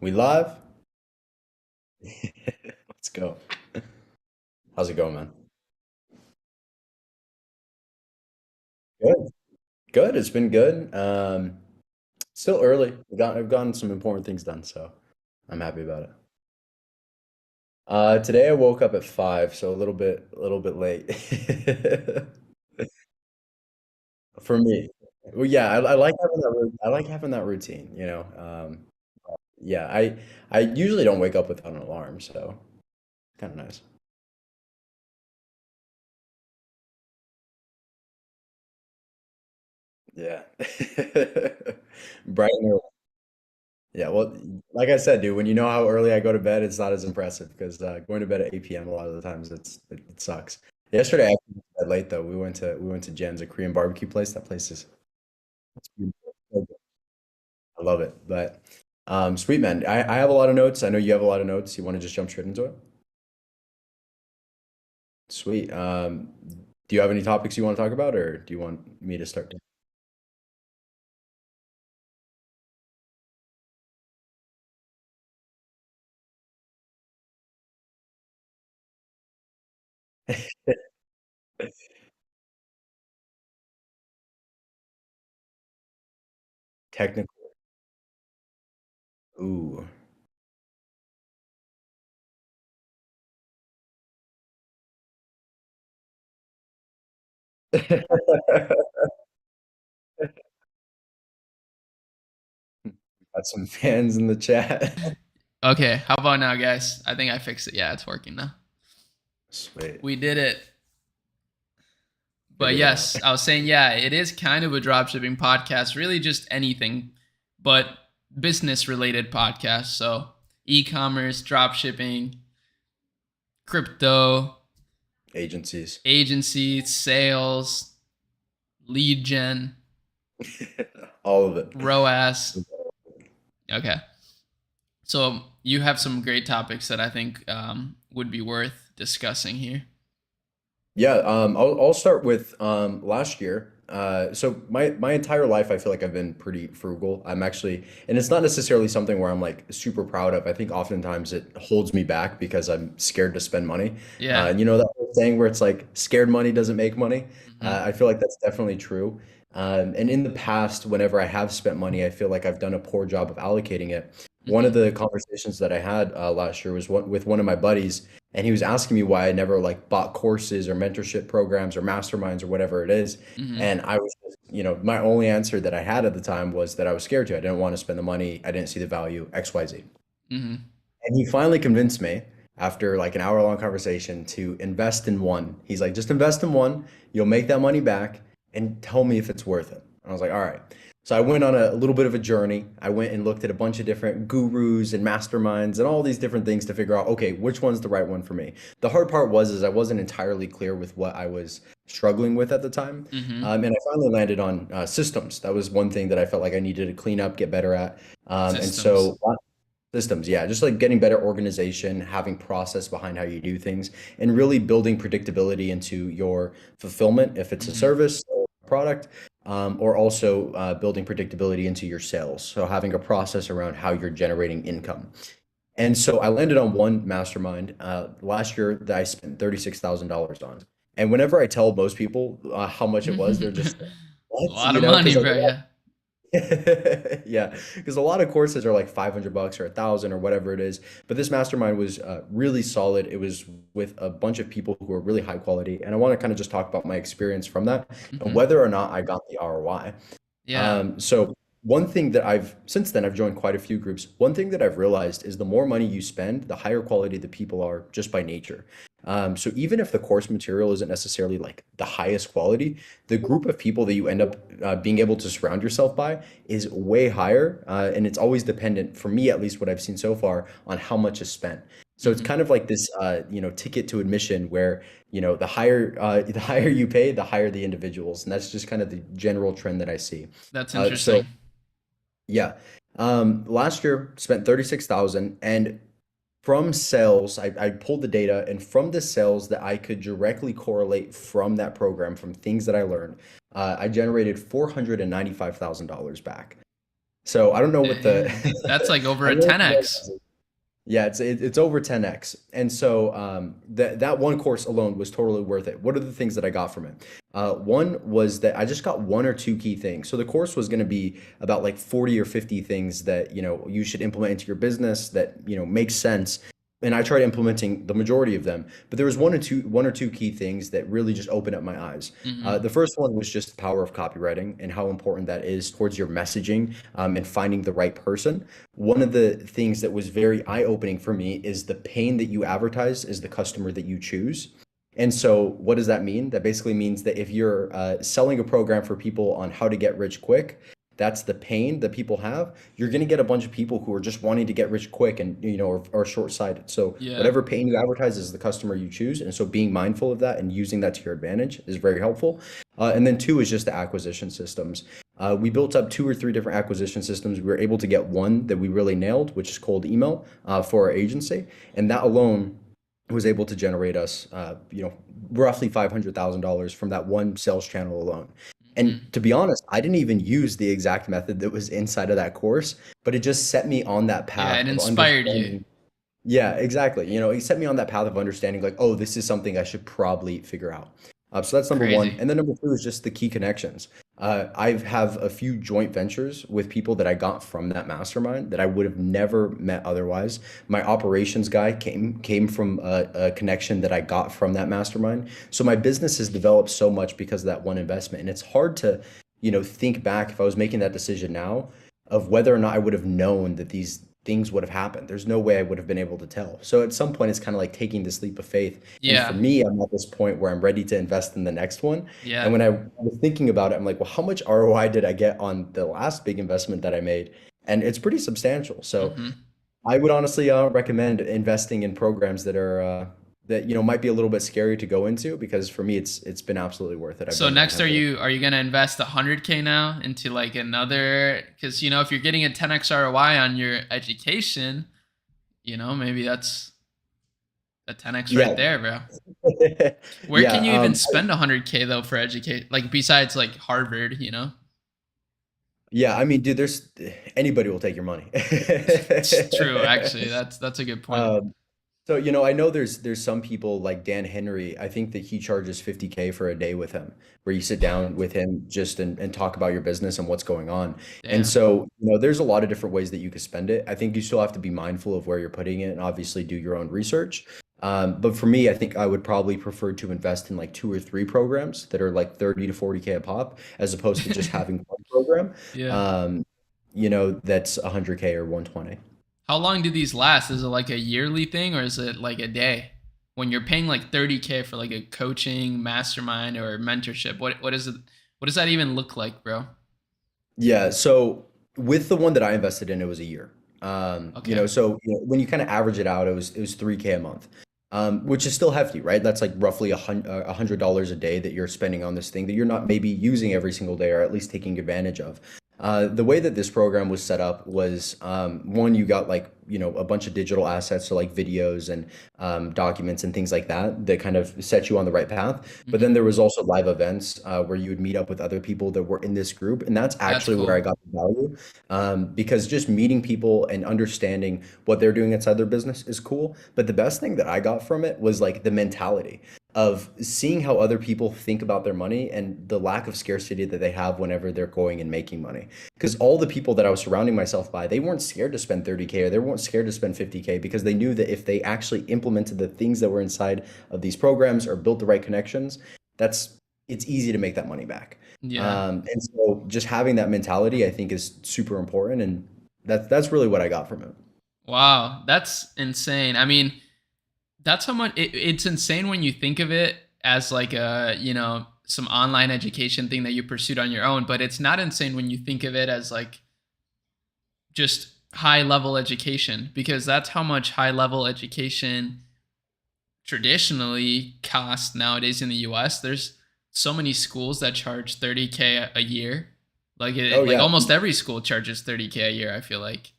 We live? Let's go. How's it going, man? Good. Good. It's been good. Still early. I've gotten some important things done, so I'm happy about it. Today I woke up at 5, so a little bit late. For me. Well, yeah, I like having I like having that routine. Yeah, I usually don't wake up without an alarm, so kind of nice. Yeah. Bright and early. Yeah, well, like I said, dude, when you know how early I go to bed, it's not as impressive because going to bed at 8 p.m. a lot of the times it sucks. Yesterday I actually went to bed late though. We went to Jen's, a Korean barbecue place. That place is it's beautiful. So good. I love it. But sweet man, I have a lot of notes. I know you have a lot of notes. You want to just jump straight into it? Sweet. Do you have any topics you want to talk about, or do you want me to start? Technical. Ooh. Got some fans in the chat. Okay, how about now, guys? I think I fixed it. Yeah, it's working now. Sweet. We did it. But Figured it out. yes, I was saying, yeah, it is kind of a dropshipping podcast, really just anything, but business related podcast. So e commerce, dropshipping, crypto, Agencies. agency, sales, lead gen, All of it. ROAS. Okay. So you have some great topics that I think would be worth discussing here. Yeah, I'll start with last year. So my entire life, I feel like I've been pretty frugal. I'm actually, and it's not necessarily something where I'm like super proud of. I think oftentimes it holds me back because I'm scared to spend money. Yeah. And you know that whole saying where it's like scared money doesn't make money. Hmm. I feel like that's definitely true. And in the past, whenever I have spent money, I feel like I've done a poor job of allocating it. One of Hmm. the conversations that I had last year was with one of my buddies, and he was asking me why I never like bought courses or mentorship programs or masterminds or whatever it is. Hmm. And I was just, my only answer that I had at the time was that I was scared to. I didn't want to spend the money. I didn't see the value, XYZ. Hmm. And he finally convinced me after like an hour long conversation to invest in one. He's like, just invest in one, you'll make that money back and tell me if it's worth it. And I was like, all right. So I went on a little bit of a journey. I went and looked at a bunch of different gurus and masterminds and all these different things to figure out, okay, which one's the right one for me. The hard part was is I wasn't entirely clear with what I was struggling with at the time. Hmm. And I finally landed on systems. That was one thing that I felt like I needed to clean up, get better at. And Systems. so systems, yeah, just like getting better organization, having process behind how you do things, and really building predictability into your fulfillment, if it's a Hmm. service or a product, or also building predictability into your sales. So having a process around how you're generating income. And so I landed on one mastermind last year that I spent $36,000 on. And whenever I tell most people how much it was, they're just like, A what? lot of money, Because bro. Yeah. yeah, because a lot of courses are like 500 bucks or 1,000 or whatever it is. But this mastermind was really solid. It was with a bunch of people who are really high quality. And I want to kind of just talk about my experience from that and Hmm. whether or not I got the ROI. Yeah. So one thing that since then I've joined quite a few groups. One thing that I've realized is the more money you spend, the higher quality the people are just by nature. So even if the course material isn't necessarily like the highest quality, the group of people that you end up being able to surround yourself by is way higher. And it's always dependent, for me at least, what I've seen so far, on how much is spent. So it's Hmm. kind of like this, ticket to admission where, the higher you pay, the higher the individuals, and that's just kind of the general trend that I see. That's So interesting. yeah, last year spent 36,000, and from sales, I pulled the data, and from the sales that I could directly correlate from that program, from things that I learned, I generated $495,000 back. So I don't know what the Dang. That's like over I a don't know what the 10x. revenue is. Yeah, it's over 10x. And so that one course alone was totally worth it. What are the things that I got from it? One was that I just got one or two key things. So the course was going to be about like 40 or 50 things that, you should implement into your business that, make sense. And I tried implementing the majority of them, but there was one or two key things that really just opened up my eyes. Hmm. The first one was just the power of copywriting and how important that is towards your messaging, and finding the right person. One of the things that was very eye-opening for me is the pain that you advertise is the customer that you choose. And so, what does that mean? That basically means that if you're selling a program for people on how to get rich quick, that's the pain that people have. You're going to get a bunch of people who are just wanting to get rich quick and are short-sighted. So Yeah. whatever pain you advertise is the customer you choose, and so being mindful of that and using that to your advantage is very helpful. And then two is just the acquisition systems. We built up two or three different acquisition systems. We were able to get one that we really nailed, which is cold email, for our agency, and that alone was able to generate us, roughly $500,000 from that one sales channel alone. And Hmm. to be honest, I didn't even use the exact method that was inside of that course, but it just set me on that Yeah, path it of inspired you. understanding. Yeah, exactly. He set me on that path of understanding, like, oh, this is something I should probably figure out. So that's number one. Crazy. And then number two is just the key connections. I have a few joint ventures with people that I got from that mastermind that I would have never met otherwise. My operations guy came from a connection that I got from that mastermind. So my business has developed so much because of that one investment. And it's hard to, think back if I was making that decision now of whether or not I would have known that these things would have happened. There's no way I would have been able to tell. So at some point, it's kind of like taking this leap of faith. And for Yeah. me, I'm at this point where I'm ready to invest in the next one. And Yeah. when I was thinking about it, I'm like, well, how much ROI did I get on the last big investment that I made? And it's pretty substantial. So Hmm. I would honestly recommend investing in programs that might be a little bit scary to go into, because for me, it's been absolutely worth it. I've So been next, are heavily. you gonna invest 100K now into like another? Because if you're getting a 10x ROI on your education, maybe that's a 10x right Yeah. there, bro. Where Yeah. can you even spend 100K though for educate? Like besides like Harvard? Yeah. I mean, dude, there's anybody will take your money. It's true, actually. That's a good point. Um, So, I know there's some people like Dan Henry. I think that he charges 50K for a day with him, where you sit down with him just and talk about your business and what's going on. And Damn. so, there's a lot of different ways that you could spend it. I think you still have to be mindful of where you're putting it and obviously do your own research. But for me, I think I would probably prefer to invest in like two or three programs that are like 30 to 40K a pop, as opposed to just having one program, Yeah. um, that's 100K or 120. How long do these last? Is it like a yearly thing or is it like a day? When you're paying like 30K for like a coaching mastermind or mentorship, what is it? What does that even look like, bro? Yeah, so with the one that I invested in, it was a year. Okay. So when you kind of average it out, it was 3K a month, which is still hefty, right? That's like roughly $100 a day that you're spending on this thing that you're not maybe using every single day, or at least taking advantage of. The way that this program was set up was, one, you got like a bunch of digital assets, so like videos and documents and things like that that kind of set you on the right path. But then Hmm. there was also live events, where you would meet up with other people that were in this group, and that's That's actually where I cool. got the value, because just meeting people and understanding what they're doing inside their business is cool. But the best thing that I got from it was like the mentality of seeing how other people think about their money and the lack of scarcity that they have whenever they're going and making money. Because all the people that I was surrounding myself by, they weren't scared to spend 30K, or they weren't scared to spend 50K, because they knew that if they actually implemented the things that were inside of these programs or built the right connections, that's it's easy to make that money back. Yeah. And so just having that mentality, I think, is super important, and that's really what I got from it. Wow, that's insane. I mean, that's how much it's insane when you think of it as like some online education thing that you pursued on your own, but it's not insane when you think of it as like just high level education, because that's how much high level education traditionally costs nowadays in the US. There's so many schools that charge 30K a year. Like Oh like yeah. almost every school charges 30K a year, I feel like.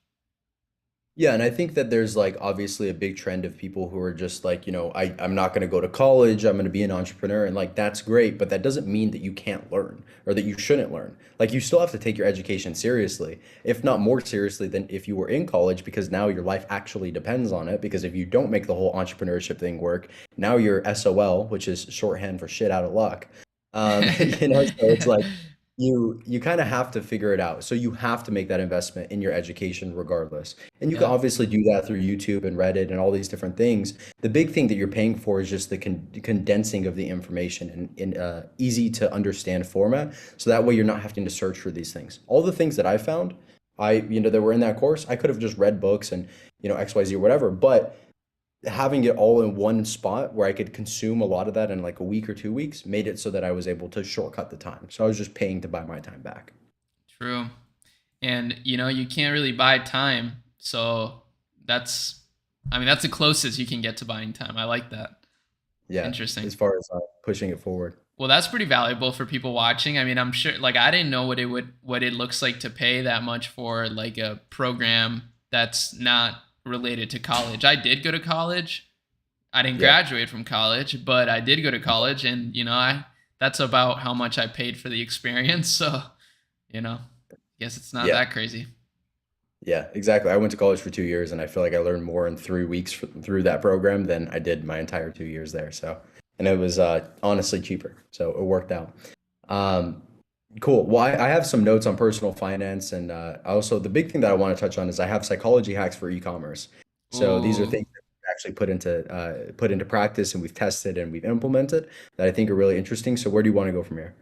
Yeah, and I think that there's like obviously a big trend of people who are just like, I'm not going to go to college, I'm going to be an entrepreneur. And like, that's great, but that doesn't mean that you can't learn or that you shouldn't learn. Like, you still have to take your education seriously, if not more seriously than if you were in college, because now your life actually depends on it. Because if you don't make the whole entrepreneurship thing work, now you're SOL, which is shorthand for shit out of luck. So it's like, you kind of have to figure it out. So you have to make that investment in your education regardless. And you can Yeah. obviously do that through YouTube and Reddit and all these different things. The big thing that you're paying for is just the condensing of the information in easy to understand format. So that way you're not having to search for these things. All the things that I found, that were in that course, I could have just read books and, XYZ or whatever. But having it all in one spot where I could consume a lot of that in like a week or 2 weeks made it so that I was able to shortcut the time. So I was just paying to buy my time back. True. And you can't really buy time. So that's I mean that's the closest you can get to buying time. I like that. Yeah, Interesting. as far as pushing it forward. Well, that's pretty valuable for people watching. I mean, I'm sure like I didn't know what it looks like to pay that much for like a program that's not related to college. I did go to college. I didn't Yeah, graduate from college, but I did go to college and I that's about how much I paid for the experience. So, I guess it's not yeah, that crazy. yeah, exactly. I went to college for 2 years and I feel like I learned more in 3 weeks through that program than I did my entire 2 years there. So, and it was honestly cheaper. So it worked out. Um, Cool. Well, I have some notes on personal finance, and also the big thing that I want to touch on is I have psychology hacks for e-commerce. So these are Ooh. things that we've actually put into practice, and we've tested and we've implemented that I think are really interesting. So where do you want to go from here?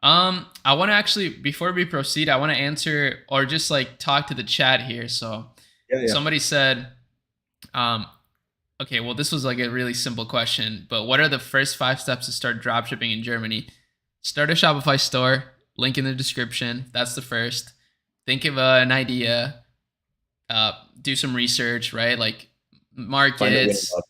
I want to actually, before we proceed, I want to answer or just like talk to the chat here. So Yeah, yeah. somebody said, um, okay, well, this was like a really simple question, but what are the first 5 steps to start dropshipping in Germany? Start a Shopify store, link in the description. That's the first. Think of an idea, do some research, right? Like Find a winning markets, up.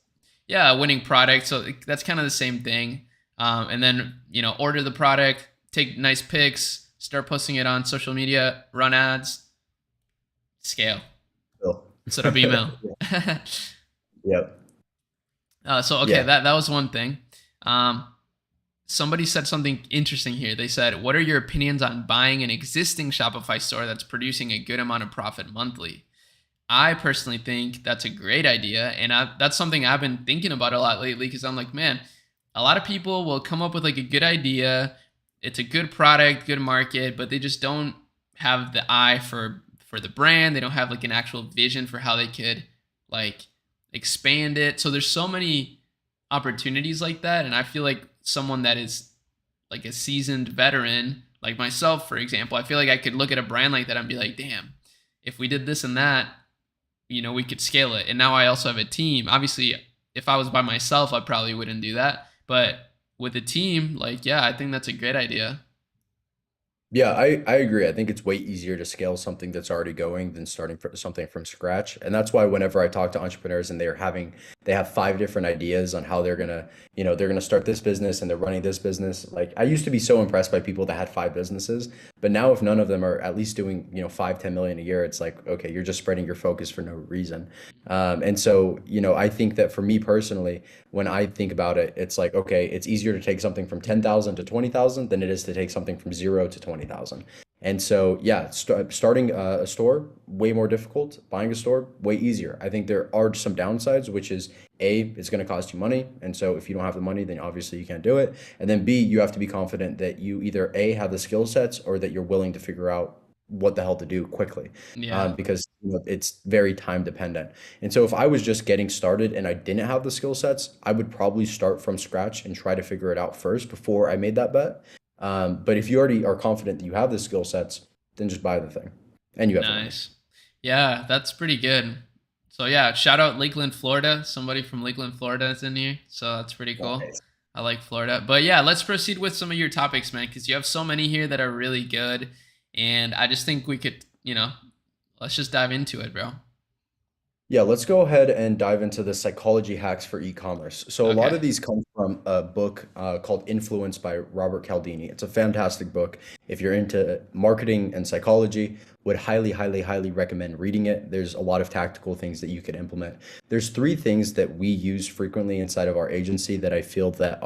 yeah, winning product. So that's kind of the same thing. And then, order the product, take nice pics, start posting it on social media, run ads, scale, Still. set up email. Yep. So, okay, Yeah. that was one thing. Um, Somebody said something interesting here. They said, what are your opinions on buying an existing Shopify store that's producing a good amount of profit monthly? I personally think that's a great idea. And that's something I've been thinking about a lot lately because I'm like, man, a lot of people will come up with like a good idea. It's a good product, good market, but they just don't have the eye for the brand. They don't have like an actual vision for how they could like expand it. So there's so many opportunities like that. And I feel like someone that is like a seasoned veteran, like myself, for example, I feel like I could look at a brand like that and be like, damn, if we did this and that, we could scale it. And now I also have a team. Obviously, if I was by myself, I probably wouldn't do that. But with a team, like, yeah, I think that's a great idea. Yeah, I agree. I think it's way easier to scale something that's already going than starting something from scratch. And that's why whenever I talk to entrepreneurs and they have 5 different ideas on how they're gonna start this business and they're running this business. Like, I used to be so impressed by people that had 5 businesses, but now if none of them are at least doing, 5, 10 million a year, it's like, okay, you're just spreading your focus for no reason. And so, I think that for me personally, when I think about it, it's like, okay, it's easier to take something from 10,000 to 20,000 than it is to take something from 0 to 20,000. And so, yeah, starting a store, way more difficult. Buying a store, way easier. I think there are some downsides, which is A, it's going to cost you money. And so if you don't have the money, then obviously you can't do it. And then B, you have to be confident that you either A, have the skill sets or that you're willing to figure out what the hell to do quickly, Yeah. because it's very time dependent. And so if I was just getting started and I didn't have the skill sets, I would probably start from scratch and try to figure it out first before I made that bet. But if you already are confident that you have the skill sets, then just buy the thing and you have the money. Nice. Yeah, that's pretty good. So yeah, shout out Lakeland, Florida. Somebody from Lakeland, Florida is in here. So that's pretty cool. Nice. I like Florida. But yeah, let's proceed with some of your topics, man, because you have so many here that are really good. And I just think we could, let's just dive into it, bro. Yeah, let's go ahead and dive into the psychology hacks for e-commerce. So a lot Okay. of these come from a book called Influence by Robert Cialdini. It's a fantastic book. If you're into marketing and psychology, would highly, highly, highly recommend reading it. There's a lot of tactical things that you could implement. There's three things that we use frequently inside of our agency that I feel that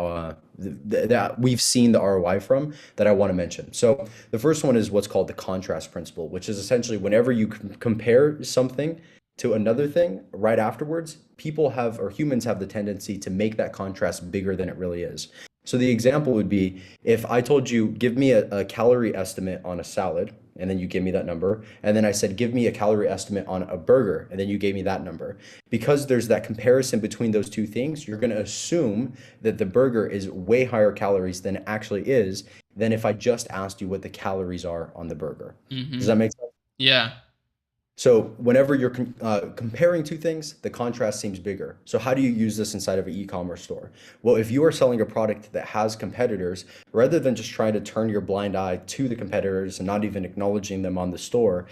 that we've seen the ROI from that I want to mention. So the first one is what's called the contrast principle, which is essentially whenever you compare something to another thing right afterwards, people have or humans have the tendency to make that contrast bigger than it really is. So the example would be if I told you, give me a calorie estimate on a salad, and then you give me that number, and then I said, give me a calorie estimate on a burger, and then you gave me that number. Because there's that comparison between those two things, you're going to assume that the burger is way higher calories than it actually is, than if I just asked you what the calories are on the burger. Does that Mm-hmm. make sense? Yeah. So whenever you're comparing two things, the contrast seems bigger. So how do you use this inside of an e-commerce store? Well, if you are selling a product that has competitors, rather than just trying to turn your blind eye to the competitors and not even acknowledging them on the store,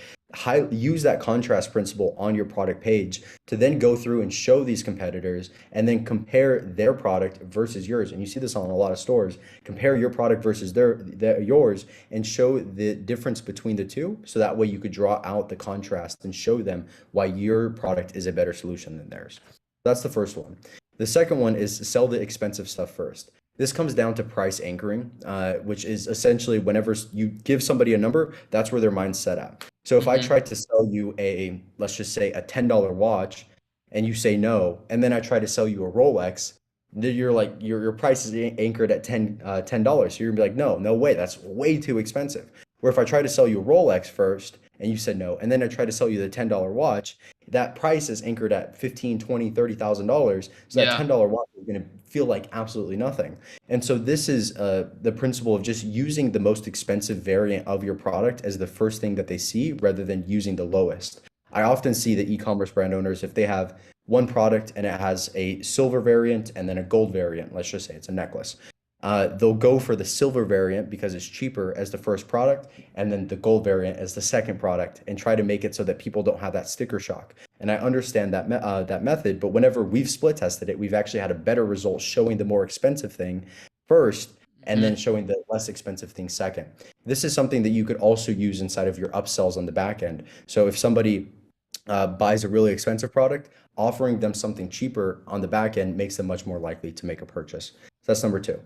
use that contrast principle on your product page to then go through and show these competitors and then compare their product versus yours. And you see this on a lot of stores. Compare your product versus yours and show the difference between the two. So that way you could draw out the contrast and show them why your product is a better solution than theirs. That's the first one. The second one is to sell the expensive stuff first. This comes down to price anchoring, which is essentially whenever you give somebody a number, that's where their mind's set at. So if I Mm-hmm. try to sell you let's just say a $10 watch, and you say no, and then I try to sell you a Rolex, then you're like your price is anchored at $10. So you're gonna be like, no, no way, that's way too expensive. Where if I try to sell you a Rolex first and you said no, and then I try to sell you the $10 watch, that price is anchored at 15, 20, $30,000. So that Yeah. $10 watch is gonna feel like absolutely nothing. And so this is the principle of just using the most expensive variant of your product as the first thing that they see rather than using the lowest. I often see the e-commerce brand owners, if they have one product and it has a silver variant and then a gold variant, let's just say it's a necklace, they'll go for the silver variant because it's cheaper as the first product, and then the gold variant as the second product, and try to make it so that people don't have that sticker shock. And I understand that method, but whenever we've split tested it, we've actually had a better result showing the more expensive thing first, and then Mm-hmm. showing the less expensive thing second. This is something that you could also use inside of your upsells on the back end. So if somebody buys a really expensive product, offering them something cheaper on the back end makes them much more likely to make a purchase. So that's number two.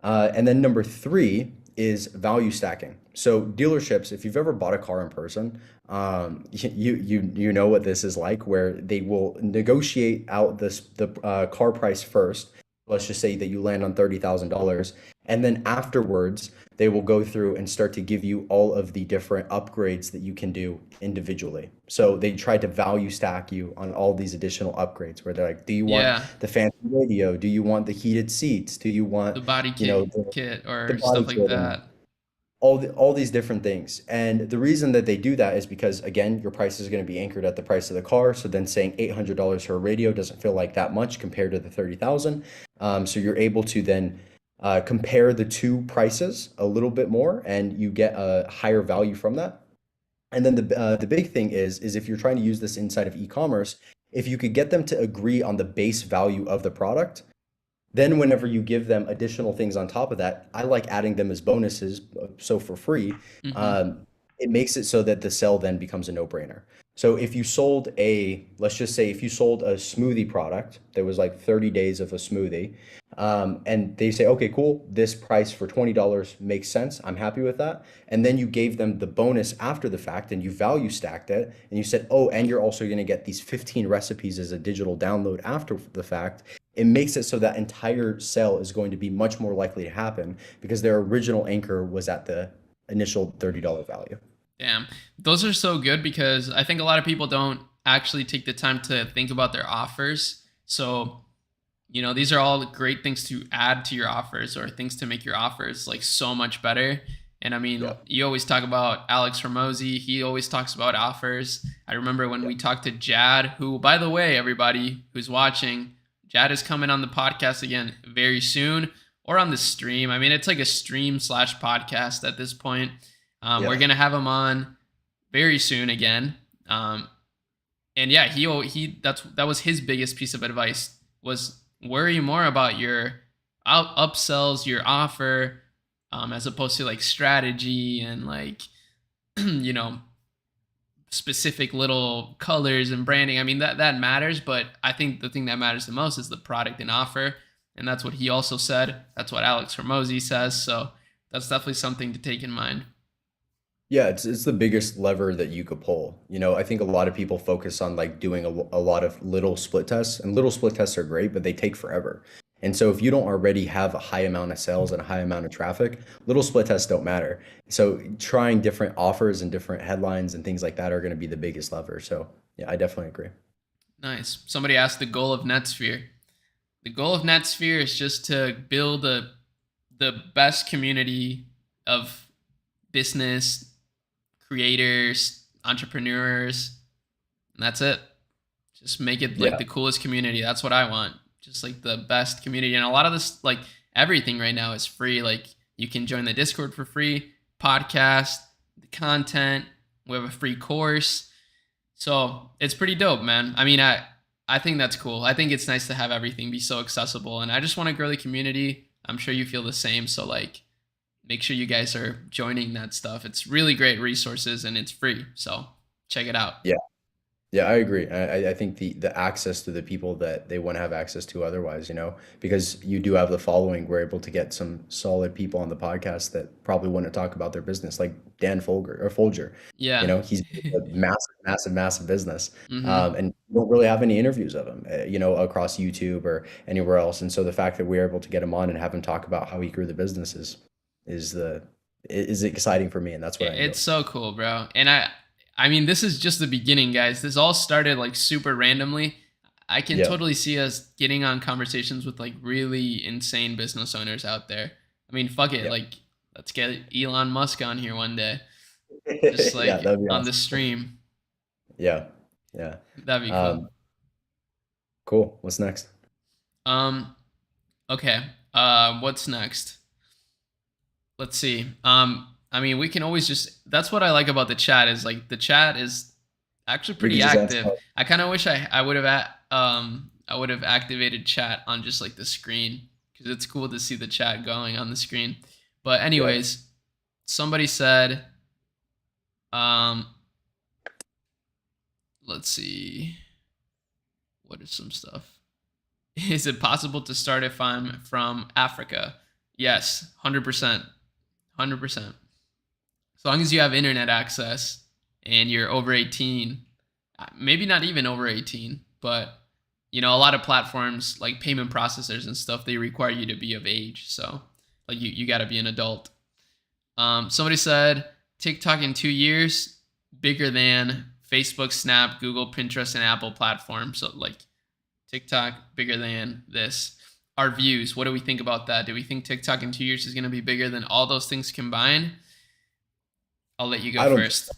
And then number three is value stacking. So dealerships, if you've ever bought a car in person, you know what this is like, where they will negotiate out the car price first. Let's just say that you land on $30,000, and then afterwards they will go through and start to give you all of the different upgrades that you can do individually. So they try to value stack you on all these additional upgrades where they're like, do you want Yeah. the fancy radio? Do you want the heated seats? Do you want, The body you know, kit the or body stuff like kit and that. all these different things. And the reason that they do that is because again, your price is going to be anchored at the price of the car. So then saying $800 for a radio doesn't feel like that much compared to the 30,000. So you're able to then compare the two prices a little bit more, and you get a higher value from that. And then the big thing is if you're trying to use this inside of e-commerce, if you could get them to agree on the base value of the product, then whenever you give them additional things on top of that, I like adding them as bonuses, so for free, Mm-hmm. um, it makes it so that the sell then becomes a no-brainer. So if you sold let's just say if you sold a smoothie product, there was like 30 days of a smoothie, and they say, okay, cool, this price for $20 makes sense. I'm happy with that. And then you gave them the bonus after the fact and you value stacked it and you said, oh, and you're also going to get these 15 recipes as a digital download after the fact. It makes it so that entire sale is going to be much more likely to happen because their original anchor was at the initial $30 value. Damn. Those are so good because I think a lot of people don't actually take the time to think about their offers. So, these are all great things to add to your offers or things to make your offers like so much better. And I mean, Yeah. you always talk about Alex Ramosi. He always talks about offers. I remember when Yeah. we talked to Jad, who, by the way, everybody who's watching, Jad is coming on the podcast again very soon or on the stream. I mean, it's like a stream slash podcast at this point. We're Yeah. going to have him on very soon again. Um, And yeah, that was his biggest piece of advice, was worry more about your upsells, your offer, as opposed to like strategy and like you know, specific little colors and branding. I mean, that matters, but I think the thing that matters the most is the product and offer. And that's what he also said. That's what Alex Hormozy says. So that's definitely something to take in mind. Yeah, it's the biggest lever that you could pull. I think a lot of people focus on like doing a lot of little split tests, and little split tests are great, but they take forever. And so if you don't already have a high amount of sales and a high amount of traffic, little split tests don't matter. So trying different offers and different headlines and things like that are going to be the biggest lever. So yeah, I definitely agree. Nice. Somebody asked the goal of Netsphere. The goal of Netsphere is just to build the best community of business creators, entrepreneurs, and that's it. Just make it like Yeah. the coolest community. That's what I want. Just like the best community. And a lot of this, like everything right now is free. Like you can join the Discord for free, podcast, the content. We have a free course. So it's pretty dope, man. I mean, I think that's cool. I think it's nice to have everything be so accessible. And I just want to grow the community. I'm sure you feel the same. So like make sure you guys are joining that stuff. It's really great resources and it's free. So check it out. Yeah. Yeah, I agree. I think the access to the people that they want to have access to otherwise, because you do have the following, we're able to get some solid people on the podcast that probably want to talk about their business, like Dan Folger. Yeah. He's a massive, massive, massive business. hmm And you don't really have any interviews of him, across YouTube or anywhere else. And so the fact that we're able to get him on and have him talk about how he grew the business is exciting for me, and that's what I enjoy. It's so cool, bro. And I mean, this is just the beginning, guys. This all started like super randomly. I can Yeah. totally see us getting on conversations with like really insane business owners out there. I mean, fuck it. Yeah. Like, let's get Elon Musk on here one day, just Yeah, like that'd be on the awesome. stream. Yeah. Yeah. That'd be cool. Um, cool. What's next? Um, okay. What's next? Let's see. I mean, we can always that's what I like about the chat, is like the chat is actually We could pretty just ask. active. I kind of wish I would have I would have activated chat on just like the screen, because it's cool to see the chat going on the screen. But Yeah. anyways, somebody said, um, let's see, what is some stuff? Is it possible to start if I'm from Africa? Yes, 100%. 100%. As long as you have internet access and you're over 18, maybe not even over 18, but a lot of platforms like payment processors and stuff, they require you to be of age. So like you got to be an adult. Somebody said TikTok in 2 years, bigger than Facebook, Snap, Google, Pinterest, and Apple platforms. So like TikTok bigger than this. Our views, what do we think about that? Do we think TikTok in 2 years is going to be bigger than all those things combined? I'll let you go I don't. first.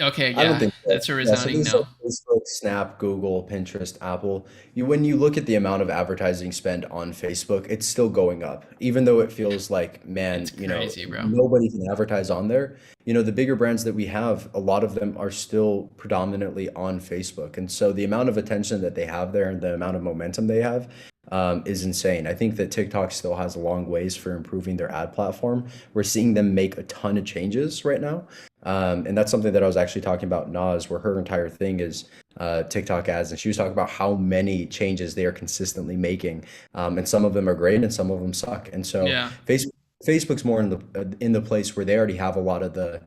Okay, I don't yeah, think so. that's a Yeah, so resounding things like no. Facebook, Snap, Google, Pinterest, Apple, when you look at the amount of advertising spend on Facebook, it's still going up. Even though it feels like, man, It's crazy, bro. nobody can advertise on there. The bigger brands that we have, a lot of them are still predominantly on Facebook. And so the amount of attention that they have there and the amount of momentum they have, is insane. I think that TikTok still has a long ways for improving their ad platform. We're seeing them make a ton of changes right now. And that's something that I was actually talking about Nas, where her entire thing is TikTok ads, and she was talking about how many changes they are consistently making, and some of them are great and some of them suck. And so Yeah. Facebook's more in the place where they already have a lot of the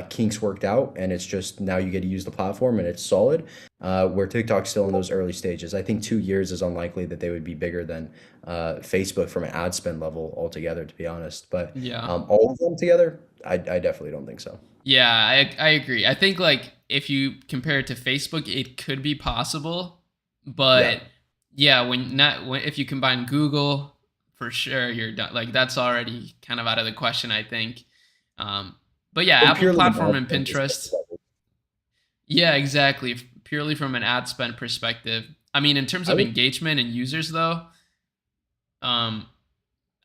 kinks worked out, and it's just now you get to use the platform and it's solid. Where TikTok's still in those early stages. I think 2 years is unlikely that they would be bigger than Facebook from an ad spend level altogether, to be honest. But Yeah. all of them together, I definitely don't think so. Yeah, I agree. I think like if you compare it to Facebook, it could be possible, Yeah. but yeah, if you combine Google, for sure you're done. Like that's already kind of out of the question, I think. But yeah, And Apple purely in platform ad and spend Pinterest. perspective, Yeah, exactly. Purely from an ad spend perspective. I mean, in terms I of would. engagement and users, though, um,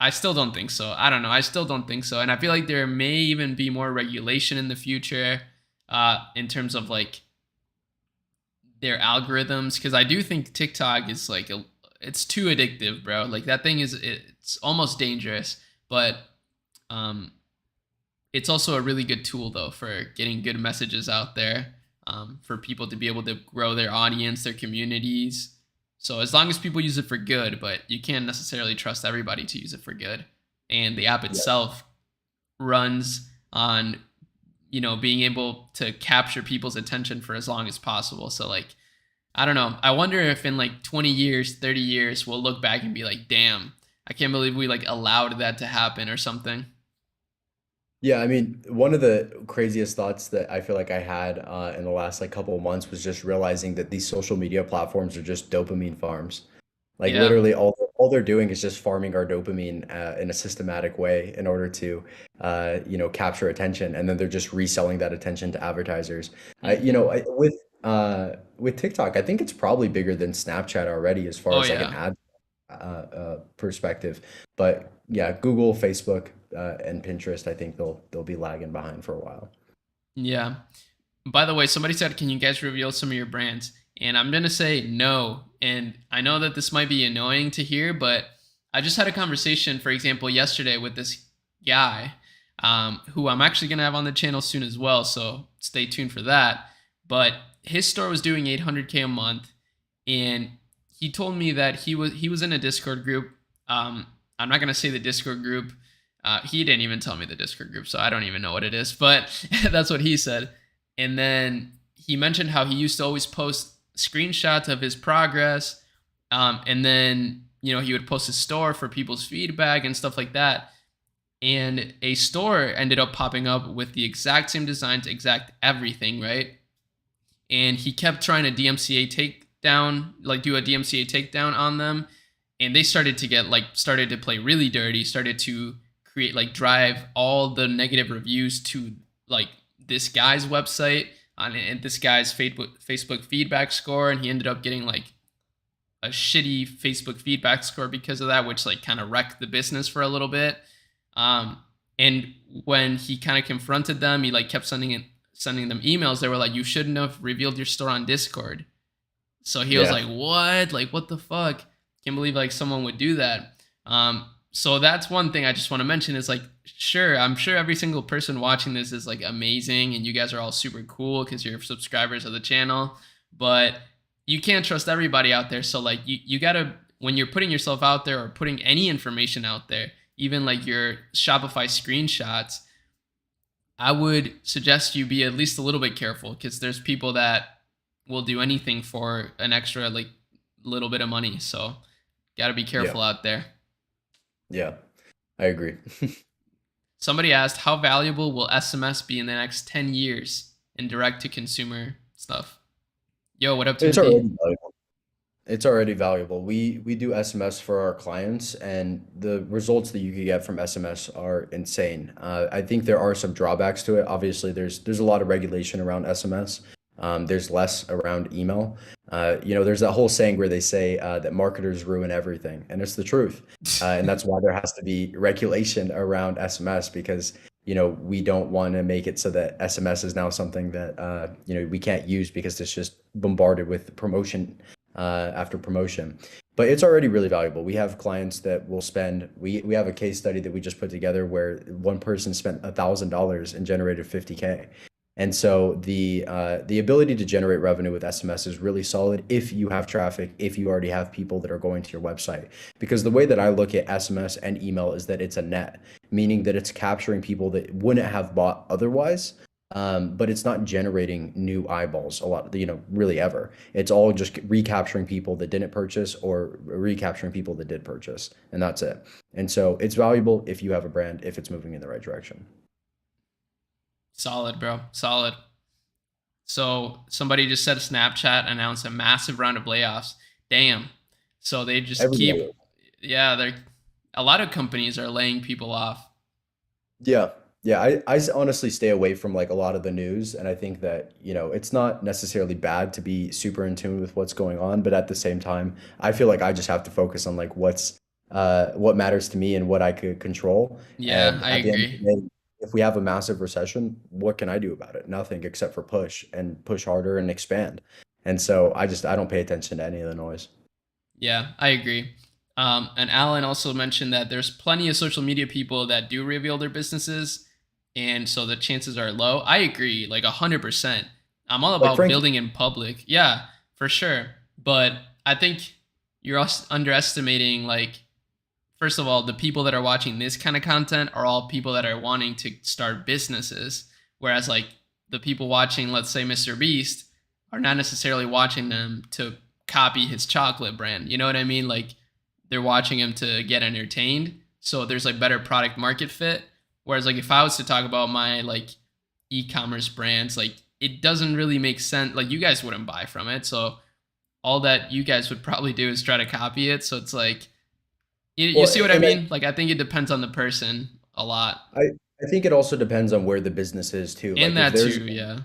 I still don't think so. I don't know. I still don't think so. And I feel like there may even be more regulation in the future, in terms of like their algorithms, because I do think TikTok is like it's too addictive, bro. Like that thing is it's almost dangerous, but um, it's also a really good tool though for getting good messages out there, for people to be able to grow their audience, their communities. So as long as people use it for good, but you can't necessarily trust everybody to use it for good. And the app Yeah. itself runs on, being able to capture people's attention for as long as possible. So like, I don't know. I wonder if in like 20 years, 30 years, we'll look back and be like, damn, I can't believe we like allowed that to happen or something. Yeah, I mean, one of the craziest thoughts that I feel like I had in the last like couple of months was just realizing that these social media platforms are just dopamine farms. Like Yeah. literally all they're doing is just farming our dopamine in a systematic way in order to capture attention, and then they're just reselling that attention to advertisers. Hmm. With TikTok, I think it's probably bigger than Snapchat already as far Oh as like an yeah. ad perspective. But yeah, Google, Facebook, and Pinterest, I think they'll be lagging behind for a while. Yeah. By the way, somebody said, can you guys reveal some of your brands? And I'm going to say no. And I know that this might be annoying to hear, but I just had a conversation, for example, yesterday with this guy, who I'm actually going to have on the channel soon as well. So stay tuned for that. But his store was doing 800K a month. And he told me that he was in a Discord group. I'm not going to say the Discord group. He didn't even tell me the Discord group, so I don't even know what it is, but that's what he said. And then he mentioned how he used to always post screenshots of his progress. And then, he would post his store for people's feedback and stuff like that. And a store ended up popping up with the exact same designs, exact everything, right? And he kept trying to DMCA takedown, like do a DMCA takedown on them. And they started to started to play really dirty, started to create, like, drive all the negative reviews to like this guy's website on and this guy's Facebook feedback score. And he ended up getting like a shitty Facebook feedback score because of that, which like kind of wrecked the business for a little bit. Um, and when he kind of confronted them, he like kept sending them emails. They were like, "You shouldn't have revealed your store on Discord." So he was Yeah. like, "What? Like, what the fuck? Can't believe like someone would do that." So that's one thing I just want to mention is like, sure, I'm sure every single person watching this is like amazing, and you guys are all super cool because you're subscribers of the channel, but you can't trust everybody out there. So like, you gotta, when you're putting yourself out there or putting any information out there, even like your Shopify screenshots, I would suggest you be at least a little bit careful because there's people that will do anything for an extra like little bit of money. So got to be Yeah. careful out there. Yeah. I agree. Somebody asked, how valuable will SMS be in the next 10 years in direct to consumer stuff? Yo, what up, It's Timothy? already valuable. It's already valuable. We do SMS for our clients, and the results that you can get from SMS are insane. I think there are some drawbacks to it. Obviously, there's a lot of regulation around SMS. There's less around email. There's that whole saying where they say that marketers ruin everything, and it's the truth. And that's why there has to be regulation around SMS because we don't want to make it so that SMS is now something that we can't use because it's just bombarded with promotion after promotion. But it's already really valuable. We have clients that will spend. We have a case study that we just put together where one person spent $1,000 and generated 50K. And so the ability to generate revenue with SMS is really solid if you have traffic, if you already have people that are going to your website. Because the way that I look at SMS and email is that it's a net, meaning that it's capturing people that wouldn't have bought otherwise, but it's not generating new eyeballs a lot, really ever. It's all just recapturing people that didn't purchase or recapturing people that did purchase, and that's it. And so it's valuable if you have a brand, if it's moving in the right direction. Solid, bro. Solid. So somebody just said Snapchat announced a massive round of layoffs. Damn. So they just keep, Everybody. yeah, they're, a lot of companies are laying people off. Yeah. Yeah, I honestly stay away from like a lot of the news, and I think that, it's not necessarily bad to be super in tune with what's going on, but at the same time, I feel like I just have to focus on like what matters to me and what I could control. Yeah, And I at the end of agree. the day, if we have a massive recession, what can I do about it? Nothing except for push and push harder and expand. And so I don't pay attention to any of the noise. Yeah, I agree. And Alan also mentioned that there's plenty of social media people that do reveal their businesses, and so the chances are low. I agree, like 100%. I'm all Like about Frankie, building in public. Yeah, for sure. But I think you're also underestimating, like, first of all, the people that are watching this kind of content are all people that are wanting to start businesses. Whereas, like, the people watching, let's say, Mr. Beast, are not necessarily watching them to copy his chocolate brand. You know what I mean? Like, they're watching him to get entertained. So there's like better product market fit. Whereas, like, if I was to talk about my like e-commerce brands, like, it doesn't really make sense. Like, you guys wouldn't buy from it. So all that you guys would probably do is try to copy it. So it's like, you well, see what I mean? Like, I think it depends on the person a lot. I I think it also depends on where the business is too. And Like if that too, yeah.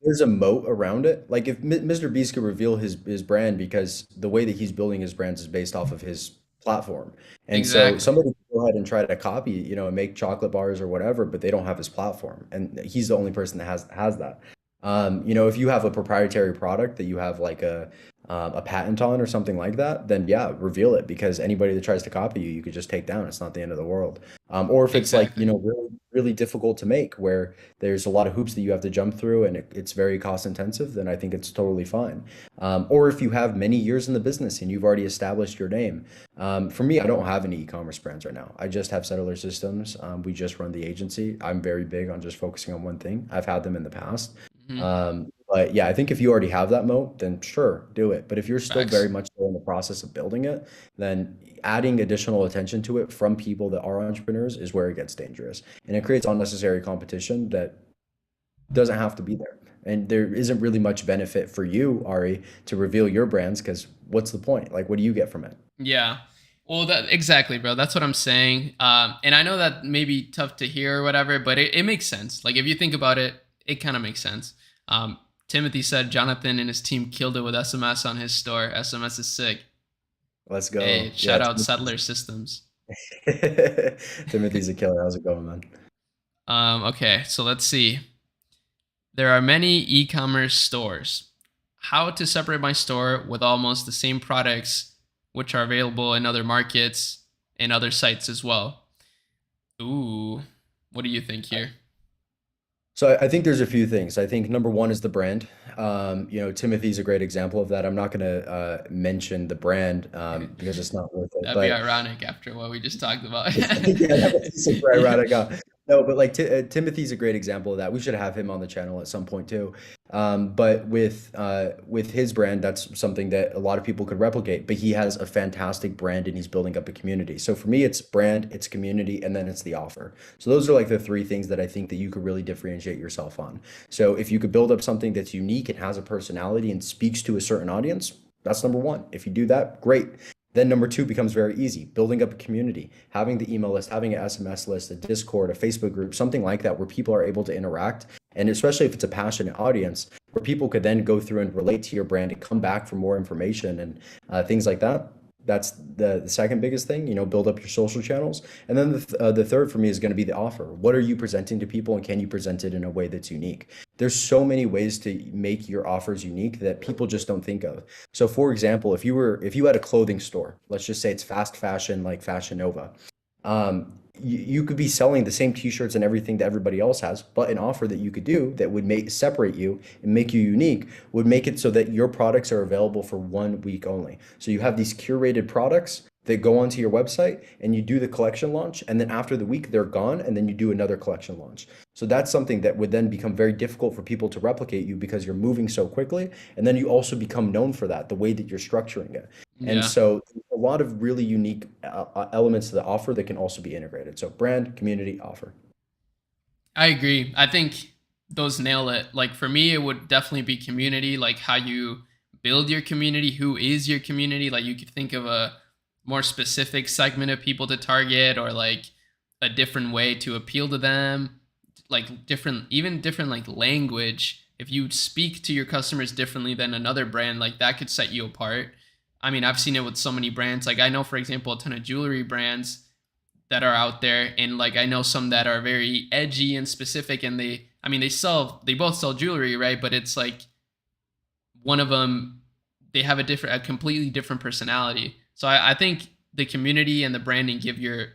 there's a moat around it, like if Mr. Beast could reveal his brand because the way that he's building his brands is based off of his platform. And so Exactly. somebody can go ahead and try to copy, and make chocolate bars or whatever, but they don't have his platform. And he's the only person that has that. If you have a proprietary product that you have like a patent on or something like that, then yeah, reveal it because anybody that tries to copy you, you could just take down. It's not the end of the world. Or if it's like, Exactly. really, really difficult to make where there's a lot of hoops that you have to jump through and it's very cost intensive, then I think it's totally fine. Or if you have many years in the business and you've already established your name. For me, I don't have any e-commerce brands right now. I just have Settler Systems. We just run the agency. I'm very big on just focusing on one thing. I've had them in the past. Hmm. But yeah, I think if you already have that moat, then sure, do it. But if you're still Facts. very much still in the process of building it, then adding additional attention to it from people that are entrepreneurs is where it gets dangerous. And it creates unnecessary competition that doesn't have to be there. And there isn't really much benefit for you, Ari, to reveal your brands because what's the point? Like, what do you get from it? Yeah. Well, that exactly, bro. That's what I'm saying. And I know that may be tough to hear or whatever, but it makes sense. Like, if you think about it, it kind of makes sense. Um, Timothy said Jonathan and his team killed it with SMS on his store. SMS is sick. Let's Hey, go. Yeah, shout out Settler Systems. Timothy's a killer. How's it going, man? Okay, so let's see. There are many e-commerce stores. How to separate my store with almost the same products which are available in other markets and other sites as well. Ooh, what do you think here? So I think there's a few things. I think number one is the brand. Timothy's a great example of that. I'm not going to mention the brand because it's not worth it. That'd be But ironic after what we just talked about. yeah, that was super ironic. No, but like Timothy's a great example of that. We should have him on the channel at some point too. But with his brand, that's something that a lot of people could replicate. But he has a fantastic brand and he's building up a community. So for me, it's brand, it's community, and then it's the offer. So those are like the three things that I think that you could really differentiate yourself on. So if you could build up something that's unique and has a personality and speaks to a certain audience, that's number one. If you do that, great. Then number two becomes very easy. Building up a community, having the email list, having an SMS list, a Discord, a Facebook group, something like that where people are able to interact. And especially if it's a passionate audience, where people could then go through and relate to your brand and come back for more information and things like that. That's the second biggest thing, build up your social channels. And then the third for me is going to be the offer. What are you presenting to people and can you present it in a way that's unique? There's so many ways to make your offers unique that people just don't think of. So for example, if you had a clothing store, let's just say it's fast fashion like Fashion Nova, you could be selling the same t-shirts and everything that everybody else has, but an offer that you could do that would make separate you and make you unique would make it so that your products are available for 1 week only. So you have these curated products that go onto your website and you do the collection launch, and then after the week they're gone, and then you do another collection launch. So that's something that would then become very difficult for people to replicate you because you're moving so quickly, and then you also become known for that, the way that you're structuring it. And Yeah, so a lot of really unique elements to the offer that can also be integrated. So brand, community, offer. I agree. I think those nail it. Like, for me, it would definitely be community, like how you build your community, who is your community. Like, you could think of a more specific segment of people to target, or like a different way to appeal to them, like even different like language. If you speak to your customers differently than another brand, like, that could set you apart. I mean, I've seen it with so many brands. Like, I know, for example, a ton of jewelry brands that are out there, and like, I know some that are very edgy and specific, and they both sell jewelry, right? But it's like, one of them, they have a completely different personality. So I think the community and the branding give your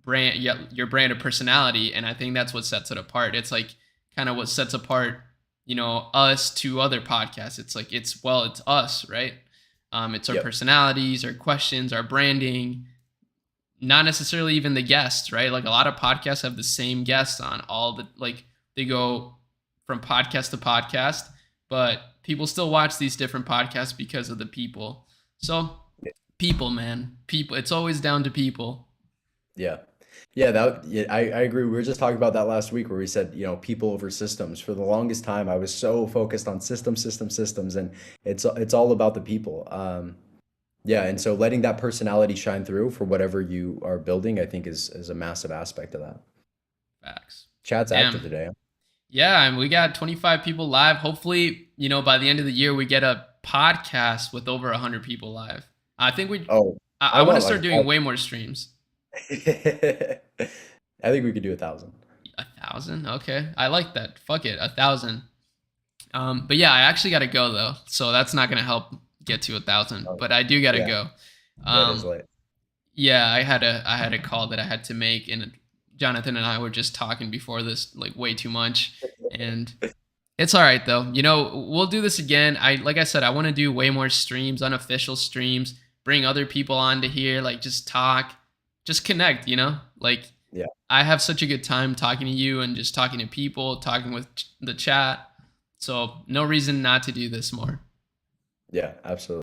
brand a personality, and I think that's what sets it apart. It's like kind of what sets apart, us to other podcasts. It's like it's us, right? It's our Yep. personalities, our questions, our branding, not necessarily even the guests, right? Like a lot of podcasts have the same guests on like they go from podcast to podcast, but people still watch these different podcasts because of the people. So people, man, people, it's always down to people. Yeah. I agree. We were just talking about that last week where we said, people over systems. For the longest time, I was so focused on systems, and it's all about the people. Yeah, and so letting that personality shine through for whatever you are building, I think is a massive aspect of that. Facts. Chat's active Damn. today. Yeah, and we got 25 people live. Hopefully, by the end of the year, we get a podcast with over 100 people live. I think Oh, I I want to want start like doing way more streams. I think we could do 1,000. 1,000? Okay. I like that. Fuck it. 1,000. But yeah, I actually got to go though. So that's not going to help get to 1,000, Oh, but I do got to yeah, go. yeah, it is Um, late. yeah, I had a call that I had to make, and Jonathan and I were just talking before this like way too much, and it's all right though. We'll do this again. Like I said, I want to do way more streams, unofficial streams, bring other people on to here, like just talk, just connect, Like Yeah, I have such a good time talking to you and just talking to people, talking with the chat. So no reason not to do this more. yeah, absolutely.